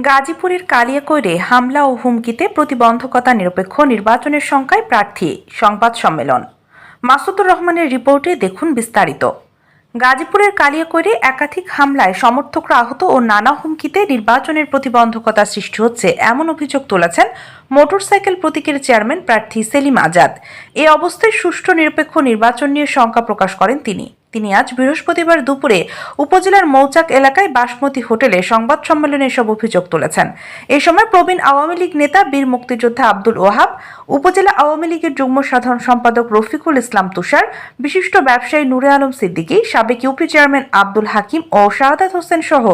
গাজীপুরের কালিয়াকৈরে হামলা ও হুমকিতে প্রতিবন্ধকতা নিরপেক্ষ নির্বাচনের সংখ্যায় প্রার্থী সংবাদ সম্মেলন। মাসুদুর রহমানের রিপোর্টে দেখুন বিস্তারিত। গাজীপুরের কালিয়াকৈরে একাধিক হামলায় সমর্থকরা আহত ও নানা হুমকিতে নির্বাচনের প্রতিবন্ধকতা সৃষ্টি হচ্ছে এমন অভিযোগ তুলেছেন মোটরসাইকেল প্রতীকের চেয়ারম্যান প্রার্থী সেলিম আজাদ। এ অবস্থায় সুষ্ঠু নিরপেক্ষ নির্বাচন নিয়ে শঙ্কা প্রকাশ করেন তিনি আজ বৃহস্পতিবার দুপুরে উপজেলার মৌচাক এলাকায় বাসমতি হোটেলে সংবাদ সম্মেলনে এসব অভিযোগ তুলেছেন। এই সময় প্রবীণ আওয়ামী লীগ নেতা বীর মুক্তিযোদ্ধা আব্দুল ওহাব, উপজেলা আওয়ামী লীগের যুগ্ম সাধারণ সম্পাদক রফিকুল ইসলাম তুষার, বিশিষ্ট ব্যবসায়ী নূরে আলম সিদ্দিকী, সাবেক ইউপি চেয়ারম্যান আব্দুল হাকিম ও শাহাদাত হোসেন সহ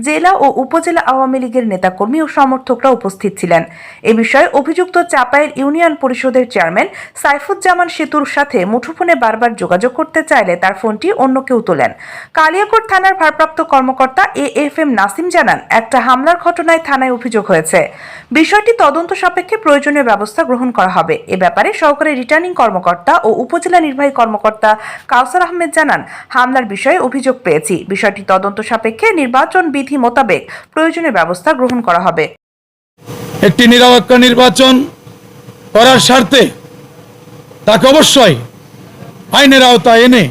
জেলা ও উপজেলা আওয়ামী লীগের নেতাকর্মী ও সমর্থকরা উপস্থিত ছিলেন। এ বিষয়ে অভিযুক্ত চাপাইল ইউনিয়ন পরিষদের চেয়ারম্যান সাইফুজ্জামান সেতুর সাথে মুঠোফোনে বারবার যোগাযোগ করতে চাইলে তার ফোনটি অন্য কেউ তোলেন। কালিয়াকৈর থানার ভারপ্রাপ্ত কর্মকর্তা এএফএম নাসিম জানান, একটা হামলার ঘটনায় থানায় অভিযোগ হয়েছে। বিষয়টি তদন্ত সাপেক্ষে প্রয়োজনীয় ব্যবস্থা গ্রহণ করা হবে। এ ব্যাপারে সহকারী রিটার্নিং কর্মকর্তা ও উপজেলা নির্বাহী কর্মকর্তা কাউসার আহমেদ জানান, হামলার বিষয়ে অভিযোগ পেয়েছি। বিষয়টি তদন্ত সাপেক্ষে নির্বাচন বিধি মোতাবেক প্রয়োজনীয় ব্যবস্থা গ্রহণ করা হবে। একটি নিরপেক্ষ নির্বাচন করার স্বার্থে তাকে অবশ্যই আইনের আওতায় এনে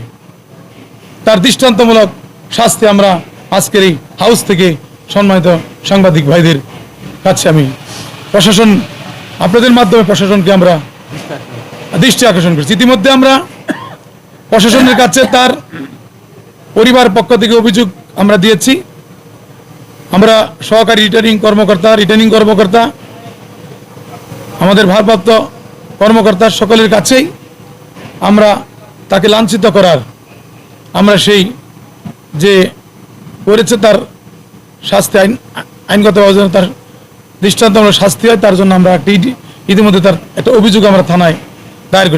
তার দৃষ্টান্তমূলক শাস্তি আমরা আজকের এই হাউস থেকে সম্মানিত সাংবাদিক ভাইদের কাছে আমি প্রশাসন, আপনাদের মাধ্যমে প্রশাসনকে আমরা দৃষ্টি আকর্ষণ করছি। ইতিমধ্যে আমরা প্রশাসনের কাছে তার পরিবার পক্ষ থেকে অভিযোগ আমরা দিয়েছি। আমরা সহকারী রিটার্নিং কর্মকর্তা, আমাদের ভারপ্রাপ্ত কর্মকর্তা সকলের কাছেই আমরা তাকে লাঞ্ছিত করার, আমরা সেই যে করেছে তার শাস্তি আইনগতভাবে তার দৃষ্টান্তমূলক শাস্তি হয়, তার জন্য আমরা ইতিমধ্যে তার একটা অভিযোগ আমরা থানায় দায়ের করেছি।